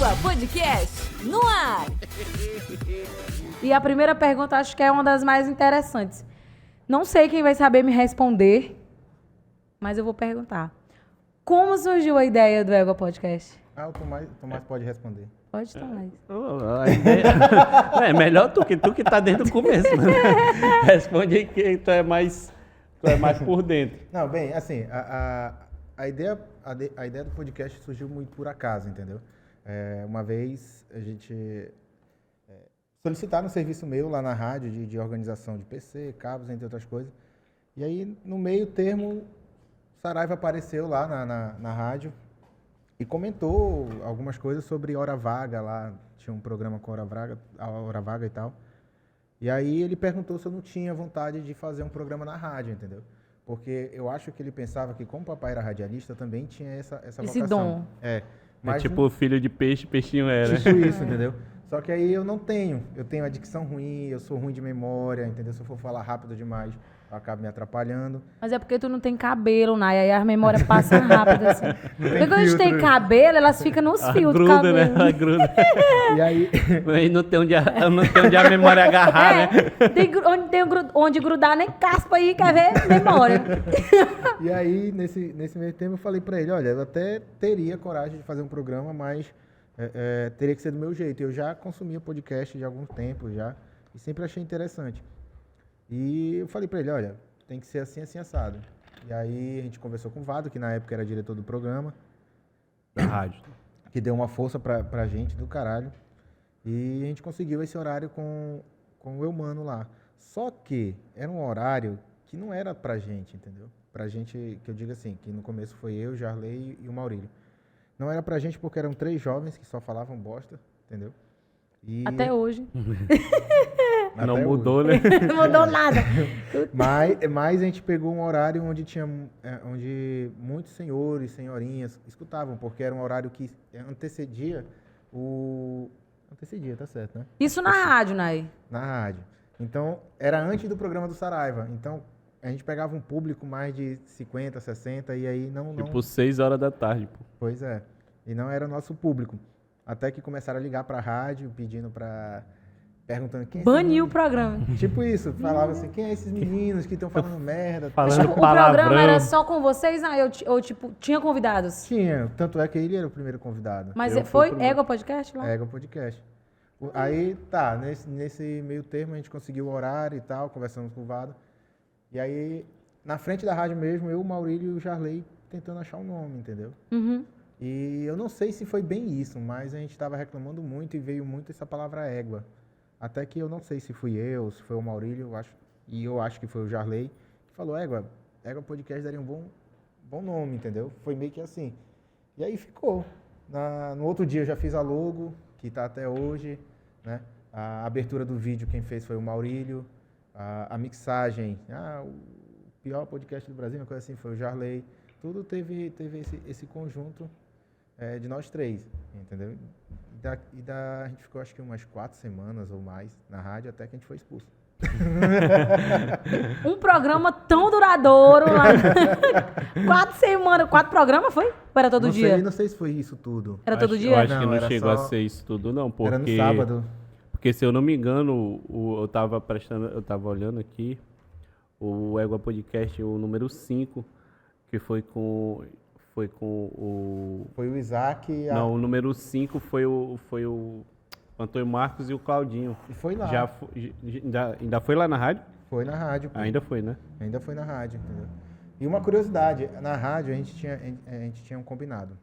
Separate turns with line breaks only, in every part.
Égua Podcast no ar.
E a primeira pergunta acho que é uma das mais interessantes. Não sei quem vai saber me responder, mas eu vou perguntar. Como surgiu a ideia do Égua Podcast?
O Tomás pode responder.
Pode, Tomás.
É melhor tu que tá desde o começo, mano. Responde aí que tu é mais por dentro.
Não, bem, assim, a ideia do podcast surgiu muito por acaso, entendeu? Uma vez a gente solicitaram um serviço meu lá na rádio de organização de PC, cabos, entre outras coisas. E aí, no meio termo, Saraiva apareceu lá na rádio e comentou algumas coisas sobre hora vaga lá. Tinha um programa com hora vaga e tal. E aí ele perguntou se eu não tinha vontade de fazer um programa na rádio, entendeu? Porque eu acho que ele pensava que, como o papai era radialista, também tinha essa vocação.
Esse dom.
Mas tipo filho de peixe, peixinho era.
Tipo isso, entendeu? Só que aí eu não tenho. Eu tenho a dicção ruim, eu sou ruim de memória, entendeu? Se eu for falar rápido demais, eu acabo me atrapalhando.
Mas é porque tu não tem cabelo, Nai, aí a memória passa rápido, assim. Porque quando a gente tem cabelo, elas ficam nos fios do
Gruda,
cabelo.
né? Ela gruda.
E aí...
Aí não tem onde a memória agarrar, né?
Onde grudar nem caspa aí, quer ver? Memória.
E aí, nesse meio tempo, eu falei pra ele, olha, eu até teria coragem de fazer um programa, mas teria que ser do meu jeito. Eu já consumia podcast de algum tempo já, e sempre achei interessante. E eu falei pra ele, olha, tem que ser assim, assim, assado. E aí a gente conversou com o Vado, que na época era diretor do programa.
Da rádio.
Que deu uma força pra gente do caralho. E a gente conseguiu esse horário com o Eumano lá. Só que era um horário que não era pra gente, entendeu? Pra gente, que eu digo assim, que no começo foi eu, Jarley e o Maurílio. Não era pra gente porque eram 3 jovens que só falavam bosta, entendeu? E
Até hoje.
Não
até
mudou,
hoje.
né?
Não mudou nada.
Mas a gente pegou um horário onde muitos senhores, senhorinhas escutavam, porque era um horário que antecedia Antecedia, tá certo, né?
Isso na rádio, Nai.
Na rádio. Então, era antes do programa do Saraiva. Então, a gente pegava um público mais de 50, 60, e aí não...
Tipo 6 horas da tarde, pô.
Pois é. E não era nosso público. Até que começaram a ligar pra rádio, perguntando quem é
Baniu o programa.
Tipo isso, falava assim, quem é esses meninos que estão falando merda?
Falando
O programa
palavrão.
era só com vocês, Nai? Ou tipo, tinha convidados?
Tinha, tanto é que ele era o primeiro convidado.
Mas
Eu
foi
fui pro-
Égua Podcast lá?
Égua Podcast. Aí, tá, nesse meio termo a gente conseguiu o horário e tal, conversamos com o Vado. E aí, na frente da rádio mesmo, eu, o Maurílio e o Jarley tentando achar um nome, entendeu?
Uhum.
E eu não sei se foi bem isso, mas a gente estava reclamando muito e veio muito essa palavra égua. Até que eu não sei se fui eu, se foi o Maurílio, eu acho que foi o Jarley, que falou, Égua Podcast daria um bom nome, entendeu? Foi meio que assim. E aí ficou. No outro dia eu já fiz a logo, que está até hoje, né? A abertura do vídeo quem fez foi o Maurílio, a mixagem, o pior podcast do Brasil, uma coisa assim, foi o Jarley. Tudo teve esse conjunto de nós 3, entendeu? A gente ficou acho que umas 4 semanas ou mais na rádio até que a gente foi expulso.
Um programa tão duradouro lá. 4 semanas. 4 programas foi? Ou era todo dia?
Não sei se foi isso tudo.
Era todo
Eu
dia?
acho que
Não,
não
era
chegou
só-
a ser isso tudo, não. Porque,
Era no sábado.
Porque, se eu não me engano, eu tava olhando aqui, o Égua Podcast, o número 5, que foi com o...
Foi o Isaac e
Não, o número 5 foi o Antônio Marcos e o Claudinho.
E foi lá.
Ainda foi lá na rádio?
Foi na rádio. Pô.
Ainda foi, né?
Ainda foi na rádio, entendeu? E uma curiosidade, na rádio a gente tinha um combinado.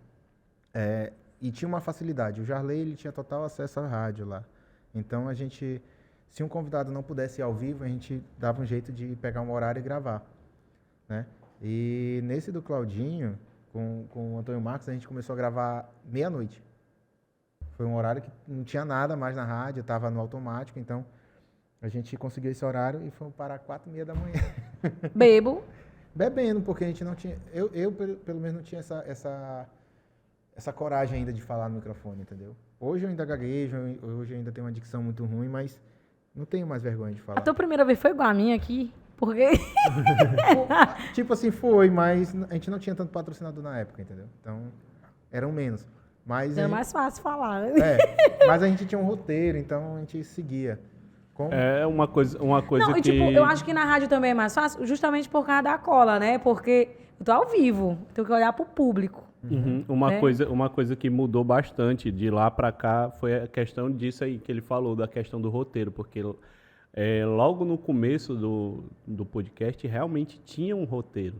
E tinha uma facilidade. O Jarley, ele tinha total acesso à rádio lá. Então, se um convidado não pudesse ir ao vivo, a gente dava um jeito de pegar um horário e gravar, né? E nesse do Claudinho, com o Antônio Marcos, a gente começou a gravar meia-noite. Foi um horário que não tinha nada mais na rádio, estava no automático, então a gente conseguiu esse horário e fomos parar 4h30 da manhã.
Bebo.
Bebendo, porque a gente não tinha... Eu pelo menos, não tinha essa coragem ainda de falar no microfone, entendeu? Hoje eu ainda gaguejo, hoje eu ainda tenho uma dicção muito ruim, mas não tenho mais vergonha de falar.
A tua primeira vez foi igual a minha aqui? Porque...
Tipo assim, foi, mas a gente não tinha tanto patrocinador na época, entendeu? Então, eram menos. Mas
Então é
a gente-
mais fácil falar, né?
mas a gente tinha um roteiro, então a gente seguia.
É uma coisa
Não,
que...
e tipo, eu acho que na rádio também é mais fácil, justamente por causa da cola, né? Porque eu tô ao vivo, tenho que olhar pro público.
Uhum.
Né?
Uma coisa que mudou bastante de lá pra cá foi a questão disso aí que ele falou, da questão do roteiro, porque logo no começo do podcast realmente tinha um roteiro.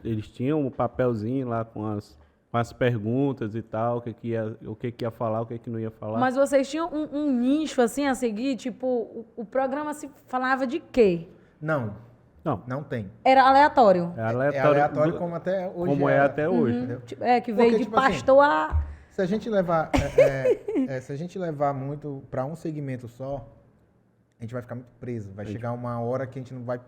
Eles tinham um papelzinho lá com as perguntas e tal, o que ia falar, o que não ia falar.
Mas vocês tinham um nicho, assim, a seguir? Tipo, o programa se falava de quê?
Não,
Não,
não tem.
Era aleatório.
é
É
aleatório,
aleatório como até hoje.
como é até hoje.
Entendeu?
É, que veio
Porque,
de
tipo assim,
pastor a...
Se a gente levar, se a gente levar muito para um segmento só, a gente vai ficar muito preso. Vai chegar uma hora que a gente não vai,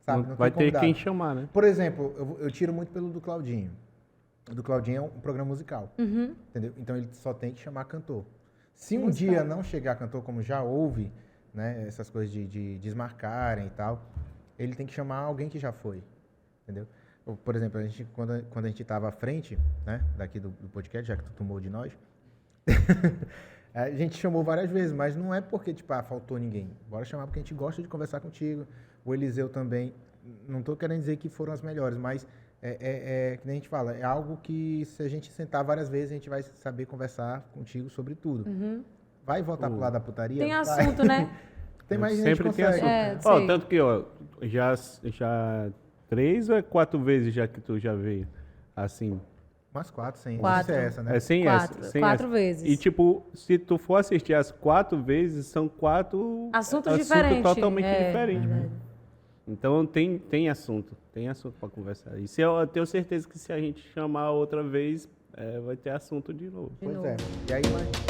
sabe, não
Vai
tem
ter
convidado.
quem chamar, né?
Por exemplo, eu tiro muito pelo do Claudinho. O do Claudinho é um programa musical, entendeu? Então ele só tem que chamar cantor. Se um dia não chegar cantor, como já houve, né, essas coisas de desmarcarem e tal, ele tem que chamar alguém que já foi, entendeu? Por exemplo, quando a gente estava à frente, né, daqui do podcast, já que tu tomou de nós, a gente chamou várias vezes, mas não é porque, tipo, faltou ninguém. Bora chamar porque a gente gosta de conversar contigo. O Eliseu também, não estou querendo dizer que foram as melhores, mas que nem a gente fala, é algo que se a gente sentar várias vezes, a gente vai saber conversar contigo sobre tudo. Vai voltar pro lado da putaria?
Tem
Vai.
assunto, né?
Tem mais gente
Sempre
que
tem
consegue.
assunto.
sei.
Tanto que, já 3 ou 4 vezes já que tu já veio, assim...
Umas 4, sem
Quatro.
ser essa, né?
É sem
Quatro.
essa. Sem
Quatro
essa.
vezes.
E, tipo, se tu for assistir as 4 vezes, são 4
Assuntos diferentes.
totalmente
É,
diferentes.
verdade.
Então, tem assunto para conversar. E eu tenho certeza que se a gente chamar outra vez, vai ter assunto de novo.
Pois é. E aí, mas